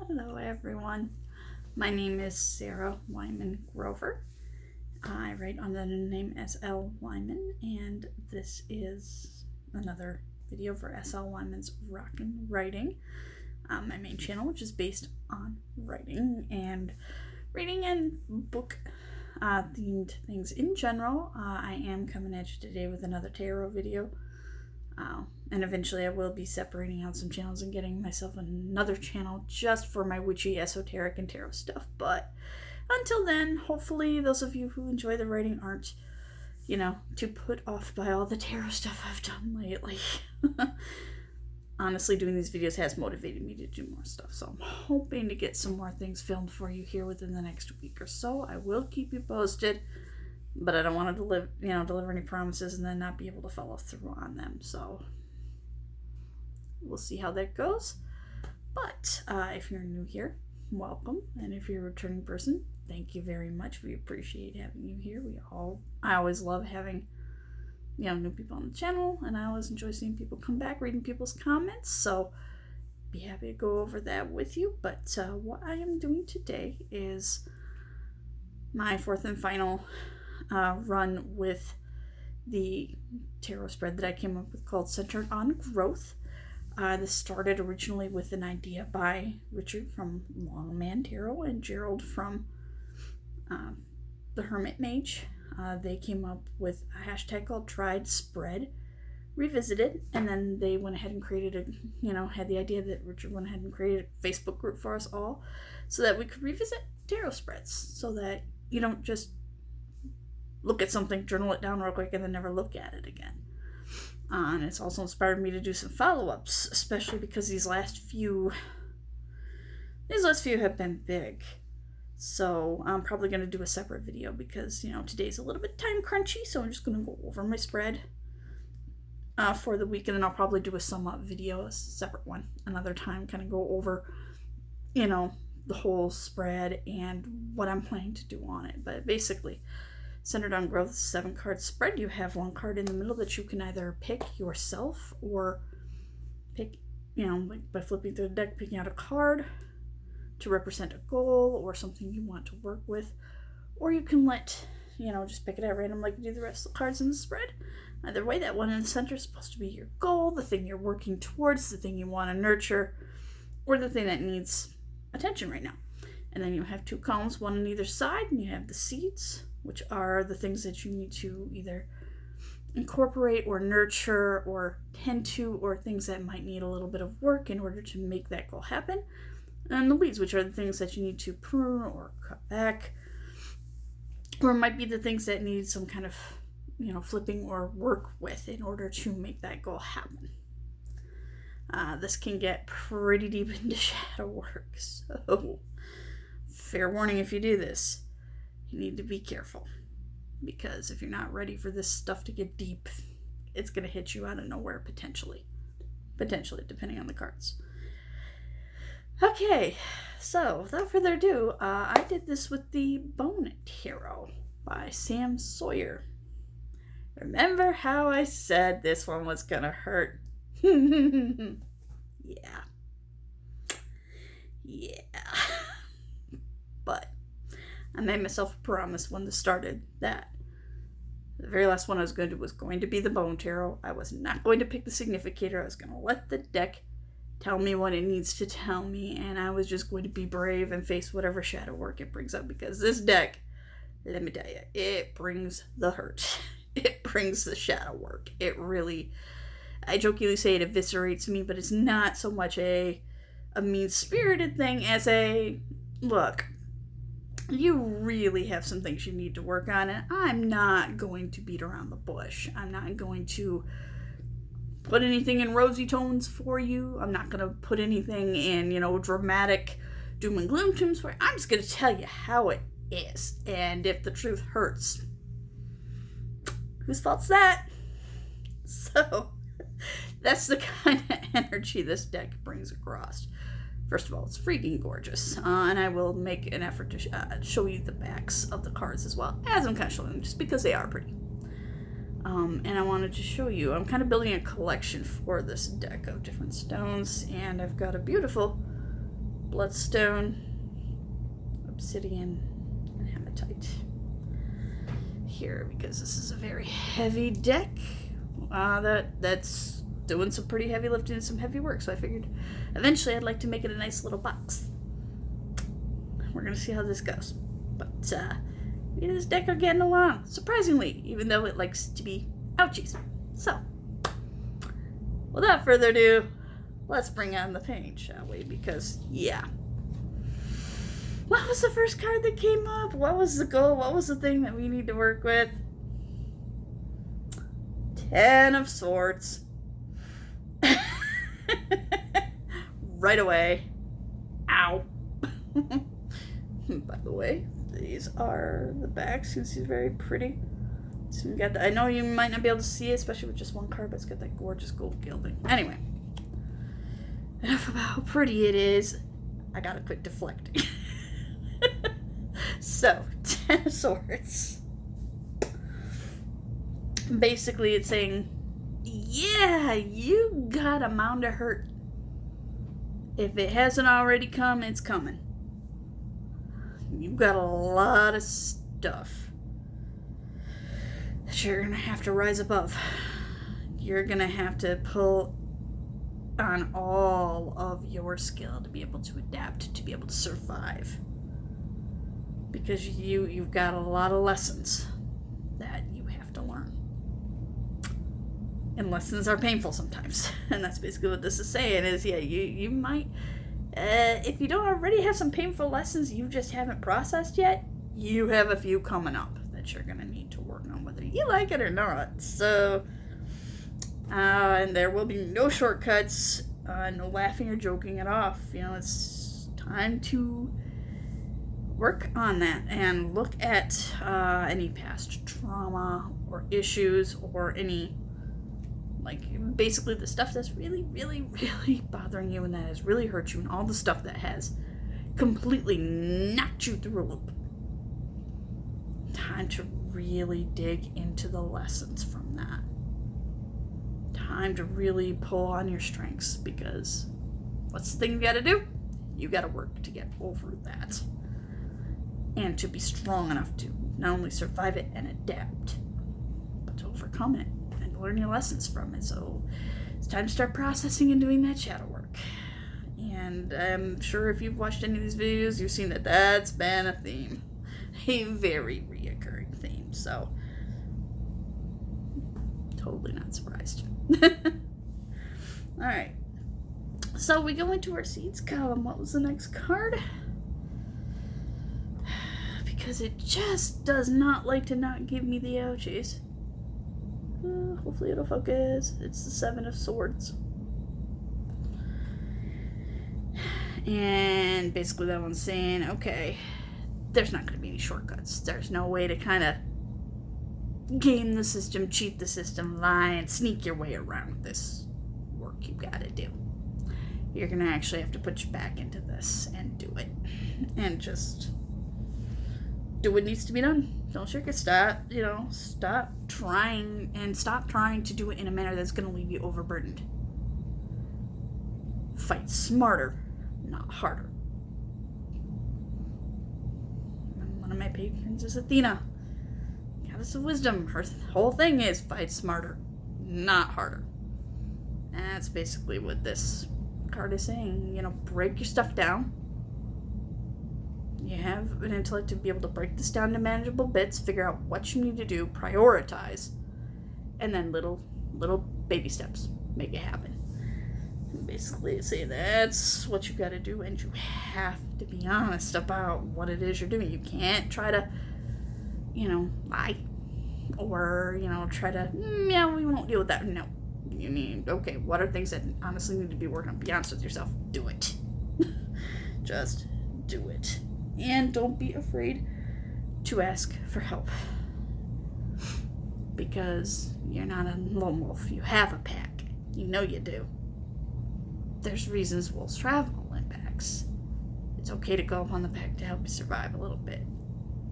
Hello everyone, my name is Sarah Wyman Grover. I write under the name S.L. Wyman, and this is another video for S.L. Wyman's Rockin' Writing, my main channel, which is based on writing and reading and book themed things in general. I am coming at you today with another tarot video. And eventually I will be separating out some channels and getting myself another channel just for my witchy, esoteric, and tarot stuff. But until then, hopefully those of you who enjoy the writing aren't, too put off by all the tarot stuff I've done lately. Honestly, doing these videos has motivated me to do more stuff, so I'm hoping to get some more things filmed for you here within the next week or so. I will keep you posted, but I don't want to deliver any promises and then not be able to follow through on them. So we'll see how that goes. But if you're new here, welcome. And if you're a returning person, thank you very much. We appreciate having you here. I always love having, new people on the channel, and I always enjoy seeing people come back, reading people's comments. So be happy to go over that with you. But what I am doing today is my fourth and final run with the tarot spread that I came up with called Centered on Growth. This started originally with an idea by Richard from Long Man Tarot and Gerald from the Hermit Mage. They came up with a hashtag called Tried Spread Revisited, and then they went ahead and created had the idea that Richard went ahead and created a Facebook group for us all so that we could revisit tarot spreads, so that you don't just look at something, journal it down real quick, and then never look at it again. And it's also inspired me to do some follow-ups, especially because these last few have been big. So I'm probably going to do a separate video because, today's a little bit time crunchy, so I'm just going to go over my spread for the week, and then I'll probably do a sum up video, a separate one, another time, kind of go over, the whole spread and what I'm planning to do on it. But basically, Centered on Growth 7-card spread. You have one card in the middle that you can either pick yourself or pick, by flipping through the deck, picking out a card to represent a goal or something you want to work with. Or you can just pick it at random like you do the rest of the cards in the spread. Either way, that one in the center is supposed to be your goal, the thing you're working towards, the thing you want to nurture, or the thing that needs attention right now. And then you have two columns, one on either side, and you have the seeds, which are the things that you need to either incorporate or nurture or tend to, or things that might need a little bit of work in order to make that goal happen. And the weeds, which are the things that you need to prune or cut back, or it might be the things that need some kind of, flipping or work with in order to make that goal happen. This can get pretty deep into shadow work, so fair warning if you do this. You need to be careful, because if you're not ready for this stuff to get deep, it's going to hit you out of nowhere potentially, depending on the cards. Okay, so without further ado, I did this with the Bone Tarot by Sam Sawyer. Remember how I said this one was going to hurt? Yeah. But I made myself a promise when this started that the very last one I was going to do was going to be the Bone Tarot. I was not going to pick the significator. I was going to let the deck tell me what it needs to tell me, and I was just going to be brave and face whatever shadow work it brings up, because this deck, let me tell you, it brings the hurt. It brings the shadow work. It really, I jokingly say it eviscerates me, but it's not so much a mean-spirited thing as a, look, you really have some things you need to work on, and I'm not going to beat around the bush. I'm not going to put anything in rosy tones for you. I'm not going to put anything in, dramatic doom and gloom tones for you. I'm just going to tell you how it is, and if the truth hurts, whose fault's that? So, that's the kind of energy this deck brings across. First of all, it's freaking gorgeous, and I will make an effort to show you the backs of the cards as well, as I'm kind of showing them, just because they are pretty. And I wanted to show you, I'm kind of building a collection for this deck of different stones, and I've got a beautiful bloodstone, obsidian, and hematite here, because this is a very heavy deck. That's doing some pretty heavy lifting and some heavy work, so I figured eventually I'd like to make it a nice little box. We're gonna see how this goes, but me and this deck are getting along, surprisingly, even though it likes to be ouchies. So, without further ado, let's bring on the paint, shall we? Because, yeah. What was the first card that came up? What was the goal? What was the thing that we need to work with? 10 of Swords. Right away. Ow. By the way, these are the backs. You can see it's very pretty. So we got I know you might not be able to see it, especially with just one card, but it's got that gorgeous gold gilding. Anyway, enough about how pretty it is. I gotta quit deflecting. So, 10 of Swords. Basically, it's saying, yeah, you got a mound of hurt. If it hasn't already come, it's coming. You've got a lot of stuff that you're gonna have to rise above. You're gonna have to pull on all of your skill to be able to adapt, to be able to survive. Because you've got a lot of lessons that you have to learn. And lessons are painful sometimes. And that's basically what this is saying is, yeah, you might, if you don't already have some painful lessons you just haven't processed yet, you have a few coming up that you're going to need to work on, whether you like it or not. So, and there will be no shortcuts, no laughing or joking it off. You know, it's time to work on that and look at any past trauma or issues or any, like, basically the stuff that's really, really, really bothering you and that has really hurt you and all the stuff that has completely knocked you through a loop. Time to really dig into the lessons from that. Time to really pull on your strengths, because what's the thing you gotta do? You gotta work to get over that. And to be strong enough to not only survive it and adapt, but to overcome it and learn your lessons from it. So it's time to start processing and doing that shadow work. And I'm sure if you've watched any of these videos, you've seen that that's been a theme. A very reoccurring theme. So, totally not surprised. Alright. So we go into our seeds column. What was the next card? Because it just does not like to not give me the ouchies. Hopefully it'll focus. It's the 7 of Swords. And basically that one's saying, okay, there's not going to be any shortcuts. There's no way to kind of game the system, cheat the system, lie, and sneak your way around this work you got to do. You're going to actually have to put your back into this and do it. And just do what needs to be done. Don't shirk it. Stop trying, and stop trying to do it in a manner that's going to leave you overburdened. Fight smarter, not harder. One of my patrons is Athena, goddess of wisdom. Her whole thing is fight smarter, not harder. And that's basically what this card is saying. Break your stuff down. You have an intellect to be able to break this down to manageable bits, figure out what you need to do, prioritize, and then little baby steps. Make it happen. And basically say that's what you got to do, and you have to be honest about what it is you're doing. You can't try to, lie. Or, try to, yeah, we won't deal with that. No. You need, okay, what are things that honestly need to be worked on? Be honest with yourself. Do it. Just do it. And don't be afraid to ask for help. Because you're not a lone wolf. You have a pack. You know you do. There's reasons wolves travel in packs. It's okay to go up on the pack to help you survive a little bit.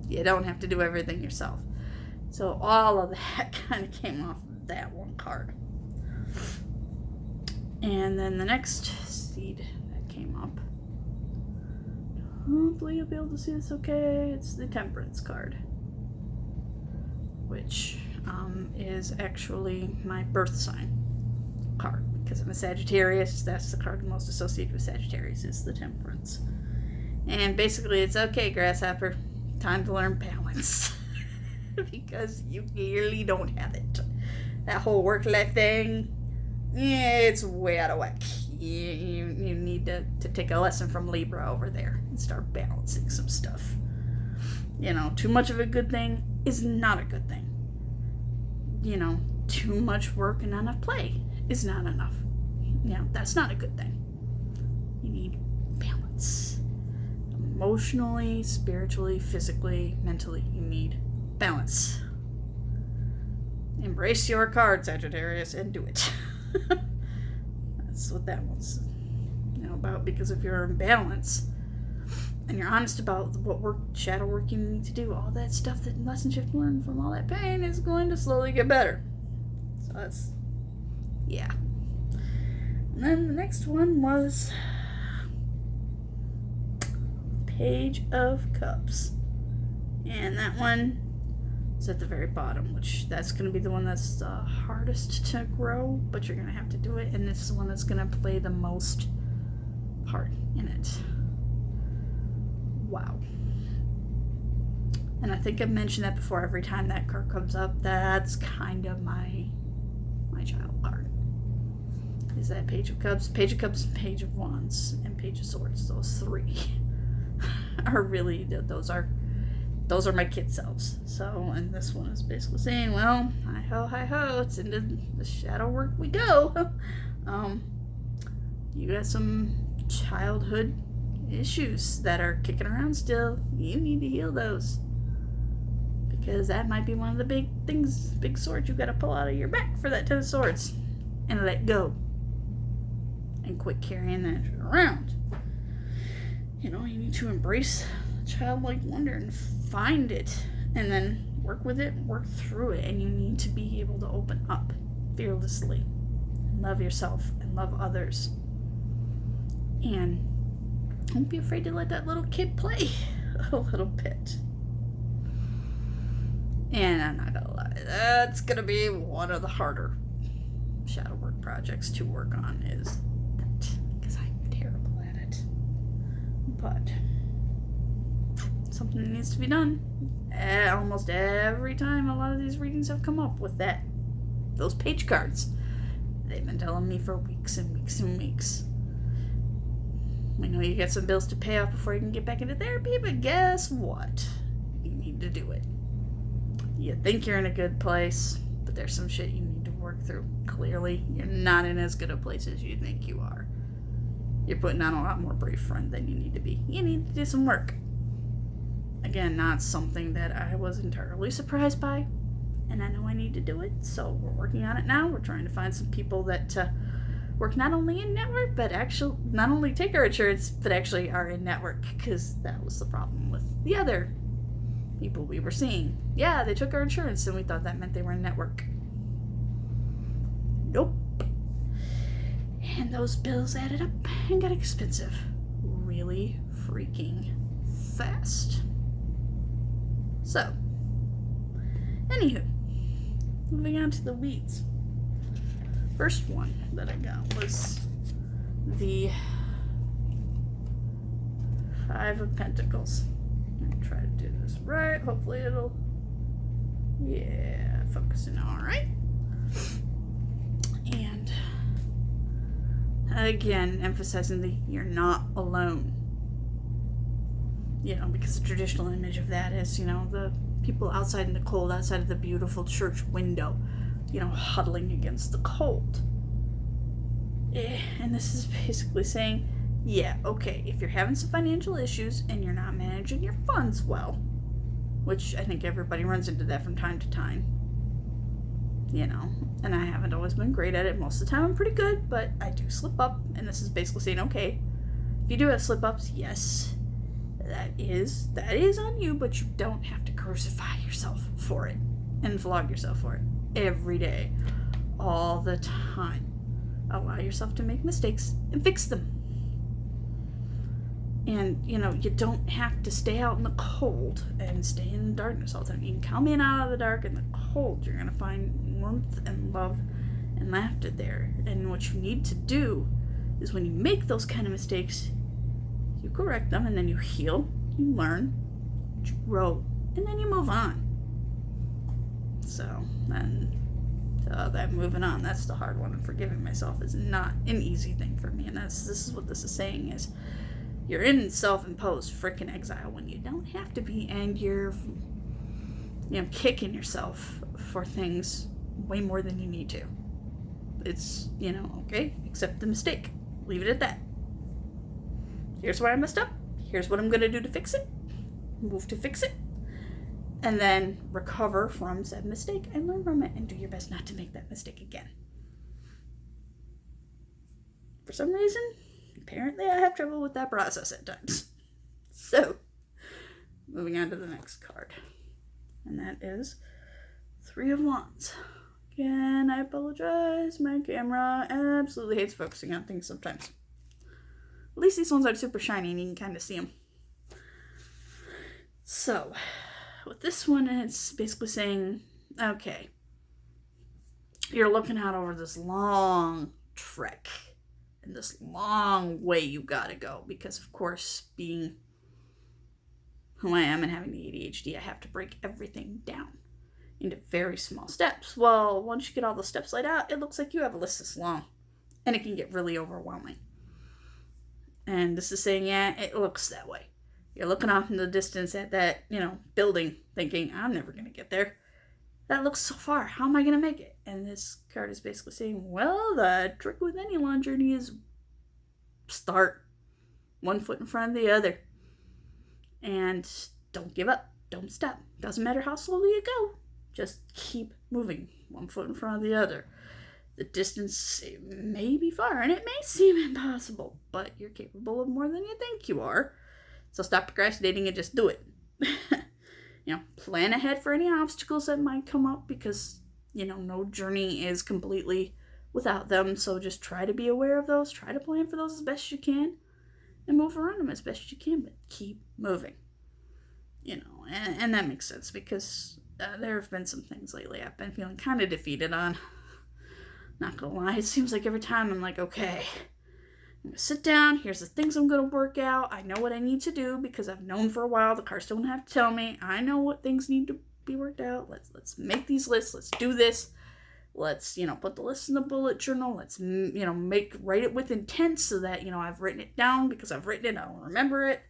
You don't have to do everything yourself. So all of that kind of came off of that one card. And then the next seed that came up Hopefully you'll be able to see this okay. It's the Temperance card, which is actually my birth sign card, because I'm a Sagittarius. That's the card most associated with Sagittarius, is the Temperance. And basically it's okay, grasshopper, time to learn balance. Because you clearly don't have it. That whole work-life thing, it's way out of whack. You need to take a lesson from Libra over there and start balancing some stuff. Too much of a good thing is not a good thing. Too much work and not enough play is not enough. That's not a good thing. You need balance. Emotionally, spiritually, physically, mentally, you need balance. Embrace your card, Sagittarius, and do it. That's what that one's about, because if you're in balance and you're honest about what shadow work you need to do, all that stuff, that lessons you've learned from all that pain is going to slowly get better. So that's, yeah. And then the next one was Page of Cups. And that one is at the very bottom, which that's going to be the one that's the hardest to grow, but you're going to have to do it, and it's the one that's going to play the most part in it. Wow. And I think I've mentioned that before. Every time that card comes up, that's kind of my child card. Is that Page of Cups, Page of Wands, and Page of Swords. Those three are really, those are my kid selves. So, and this one is basically saying, well, hi ho, it's into the shadow work we go. You got some childhood issues that are kicking around still. You need to heal those, because that might be one of the big swords you got to pull out of your back for that 10 of Swords, and let go, and quit carrying that around. You need to embrace childlike wonder and find it, and then work with it, work through it, and you need to be able to open up fearlessly, love yourself and love others, and don't be afraid to let that little kid play a little bit. And I'm not gonna lie, that's gonna be one of the harder shadow work projects to work on, is that, because I'm terrible at it, but something that needs to be done. Almost every time a lot of these readings have come up with those page cards, they've been telling me for weeks and weeks and weeks. We know you got some bills to pay off before you can get back into therapy, but guess what? You need to do it. You think you're in a good place, but there's some shit you need to work through. Clearly, you're not in as good a place as you think you are. You're putting on a lot more brave front than you need to be. You need to do some work. Again, not something that I was entirely surprised by, and I know I need to do it, so we're working on it now. We're trying to find some people that work not only in network, but actually not only take our insurance, but actually are in network, because that was the problem with the other people we were seeing. Yeah, they took our insurance, and we thought that meant they were in network. Nope. And those bills added up and got expensive really freaking fast. So, anywho, moving on to the weeds. First one that I got was the Five of Pentacles. I'm gonna try to do this right. Hopefully it'll, yeah, focusing all right. And again, emphasizing you're not alone. Because the traditional image of that is, the people outside in the cold, outside of the beautiful church window, huddling against the cold. And this is basically saying, yeah, okay, if you're having some financial issues and you're not managing your funds well, which I think everybody runs into that from time to time, and I haven't always been great at it. Most of the time I'm pretty good, but I do slip up, and this is basically saying, okay, if you do have slip-ups, yes, that is on you, but you don't have to crucify yourself for it and flog yourself for it every day, all the time. Allow yourself to make mistakes and fix them. And, you don't have to stay out in the cold and stay in the darkness all the time. You can come in out of the dark and the cold. You're going to find warmth and love and laughter there. And what you need to do is when you make those kind of mistakes, you correct them, and then you heal, you learn, you grow, and then you move on. So that moving on, that's the hard one. And forgiving myself is not an easy thing for me. And this is what this is saying is, you're in self-imposed freaking exile when you don't have to be, and you're, kicking yourself for things way more than you need to. It's, okay, accept the mistake. Leave it at that. Here's where I messed up. Here's what I'm going to do to fix it. Move to fix it. And then recover from said mistake and learn from it and do your best not to make that mistake again. For some reason, apparently I have trouble with that process at times. So, moving on to the next card. And that is 3 of Wands. Again, I apologize. My camera absolutely hates focusing on things sometimes. At least these ones are super shiny and you can kind of see them. So, with this one, it's basically saying, okay, you're looking out over this long trek and this long way you gotta go. Because, of course, being who I am and having the ADHD, I have to break everything down into very small steps. Well, once you get all the steps laid out, it looks like you have a list this long. And it can get really overwhelming. And this is saying, yeah, it looks that way. You're looking off in the distance at that, building, thinking, I'm never going to get there. That looks so far. How am I going to make it? And this card is basically saying, well, the trick with any long journey is start one foot in front of the other. And don't give up. Don't stop. Doesn't matter how slowly you go. Just keep moving one foot in front of the other. The distance may be far and it may seem impossible, but you're capable of more than you think you are. So stop procrastinating and just do it. Plan ahead for any obstacles that might come up because, no journey is completely without them. So just try to be aware of those. Try to plan for those as best you can and move around them as best you can, but keep moving. And that makes sense because there have been some things lately I've been feeling kind of defeated on. Not gonna lie, it seems like every time I'm like, okay, I'm gonna sit down, here's the things I'm gonna work out, I know what I need to do because I've known for a while, the cards don't have to tell me, I know what things need to be worked out, let's make these lists, let's do this, let's, put the list in the bullet journal, let's, write it with intent so that, I've written it down because I've written it, I'll remember it,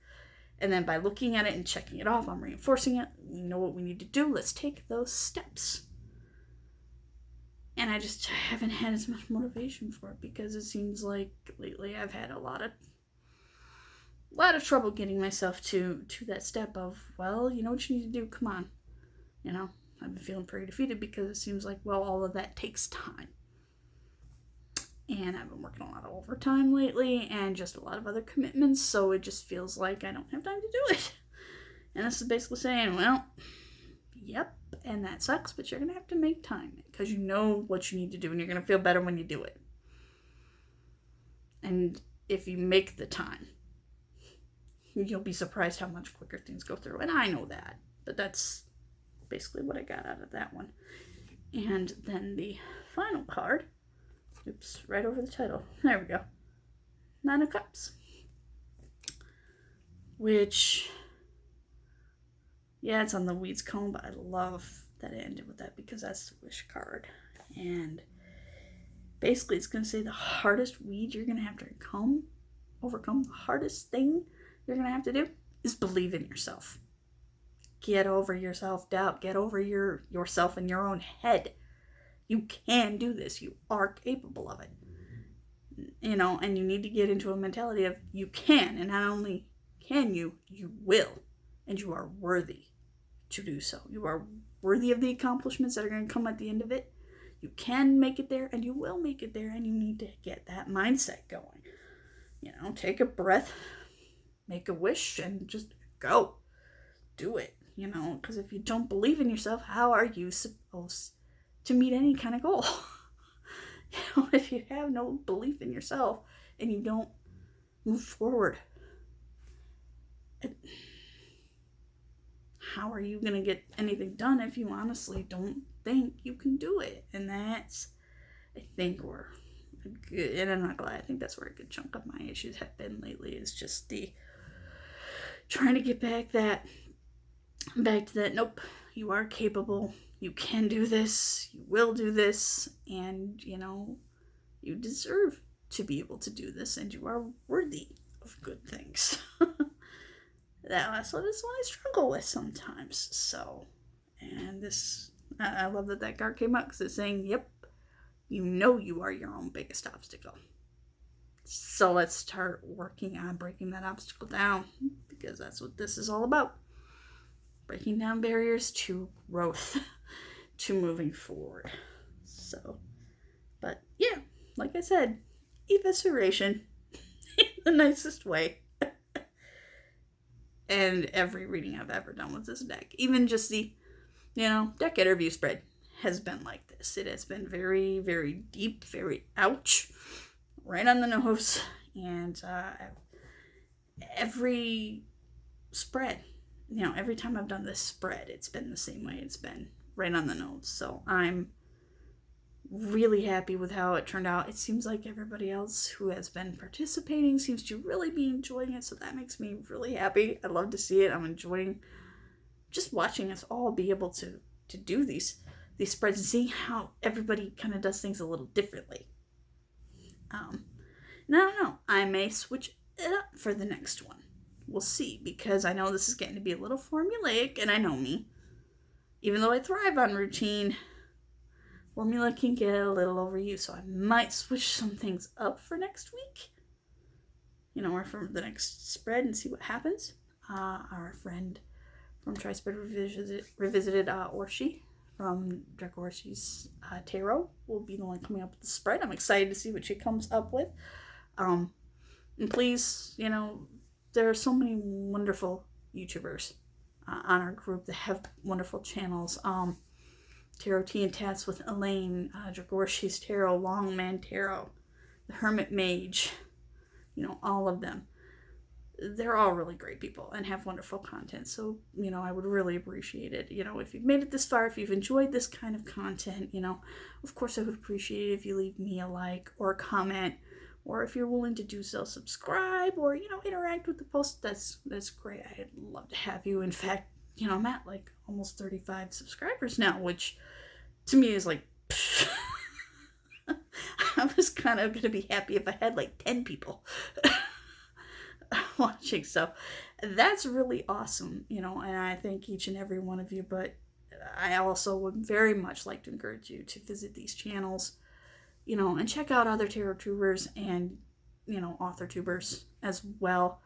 and then by looking at it and checking it off, I'm reinforcing it, we know what we need to do, let's take those steps. And I just haven't had as much motivation for it because it seems like lately I've had a lot of trouble getting myself to that step of, well, you know what you need to do, come on. I've been feeling pretty defeated because it seems like, well, all of that takes time. And I've been working a lot of overtime lately and just a lot of other commitments, so it just feels like I don't have time to do it. And this is basically saying, well, yep, and that sucks, but you're going to have to make time because you know what you need to do and you're going to feel better when you do it. And if you make the time, you'll be surprised how much quicker things go through. And I know that, but that's basically what I got out of that one. And then the final card, oops, right over the title. There we go. 9 of Cups. Which, yeah, it's on the weeds comb, but I love that it ended with that because that's the wish card. And basically it's going to say the hardest weed you're going to have to overcome, the hardest thing you're going to have to do is believe in yourself. Get over your self-doubt. Get over yourself in your own head. You can do this. You are capable of it. And you need to get into a mentality of you can. And not only can you, you will. And you are worthy to do so. You are worthy of the accomplishments that are going to come at the end of it. You can make it there and you will make it there, and you need to get that mindset going. Take a breath, make a wish, and just go. Do it, because if you don't believe in yourself, how are you supposed to meet any kind of goal? If you have no belief in yourself and you don't move forward, how are you going to get anything done if you honestly don't think you can do it? And that's, I think, where good, and I'm not glad, I think that's where a good chunk of my issues have been lately, is just the trying to get back to that, nope, you are capable, you can do this, you will do this, and, you deserve to be able to do this, and you are worthy of good things. That's what I struggle with sometimes. So, and this, I love that card came up, because it's saying, yep, you are your own biggest obstacle. So let's start working on breaking that obstacle down, because that's what this is all about. Breaking down barriers to growth, to moving forward. So, but yeah, like I said, evisceration in the nicest way. And every reading I've ever done with this deck, even just the, deck interview spread, has been like this. It has been very, very deep, very ouch, right on the nose. And every spread, every time I've done this spread, it's been the same way. It's been right on the nose. So I'm really happy with how it turned out. It seems like everybody else who has been participating seems to really be enjoying it, so that makes me really happy. I love to see it. I'm enjoying just watching us all be able to do these spreads and seeing how everybody kind of does things a little differently. And I don't know, I may switch it up for the next one. We'll see, because I know this is getting to be a little formulaic, and I know me. Even though I thrive on routine, formula can get a little overused, so I might switch some things up for next week. Or for the next spread, and see what happens. Our friend from Tri-Spread Revisited, Orshi, from Dragorshi's Tarot, will be the one coming up with the spread. I'm excited to see what she comes up with. And please, there are so many wonderful YouTubers on our group that have wonderful channels. Tarot Tea and Tats with Elaine, Dragorshi's Tarot, Longman Tarot, the Hermit Mage, all of them. They're all really great people and have wonderful content. So, I would really appreciate it. If you've made it this far, if you've enjoyed this kind of content, of course I would appreciate it if you leave me a like or a comment, or if you're willing to do so, subscribe, or, interact with the post. That's great. I'd love to have you. In fact, I'm at like almost 35 subscribers now, which to me is like, I was kind of going to be happy if I had like 10 people watching. So that's really awesome, and I thank each and every one of you. But I also would very much like to encourage you to visit these channels, and check out other tarot tubers and, author tubers as well.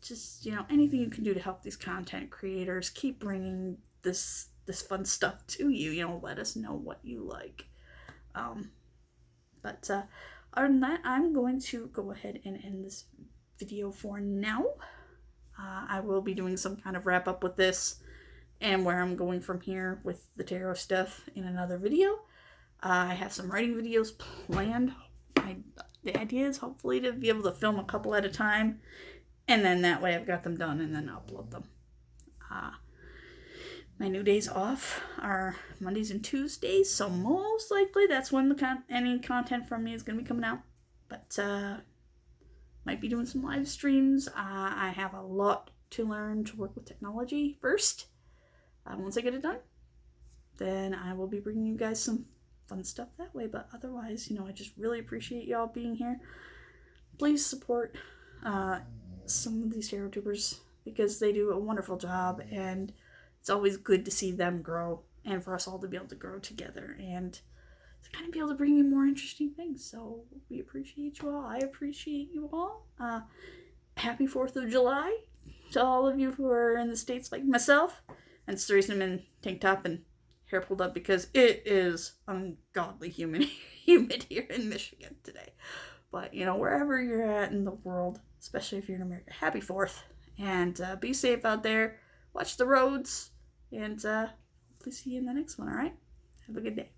Just, anything you can do to help these content creators keep bringing this fun stuff to you. Let us know what you like. But other than that, I'm going to go ahead and end this video for now. I will be doing some kind of wrap up with this and where I'm going from here with the tarot stuff in another video. I have some writing videos planned. The idea is hopefully to be able to film a couple at a time, and then that way I've got them done and then upload them. My new days off are Mondays and Tuesdays, so most likely that's when any content from me is going to be coming out. But might be doing some live streams. I have a lot to learn to work with technology first. Once I get it done, then I will be bringing you guys some fun stuff that way. But otherwise, I just really appreciate y'all being here. Please support some of these tarot tubers, because they do a wonderful job, and it's always good to see them grow and for us all to be able to grow together and to kind of be able to bring you more interesting things. So we appreciate you all. I appreciate you all. Happy 4th of July to all of you who are in the States like myself. And it's the reason I'm in tank top and hair pulled up, because it is ungodly humid here in Michigan today. But, wherever you're at in the world, especially if you're in America, happy 4th. And be safe out there. Watch the roads. And hopefully see you in the next one, all right? Have a good day.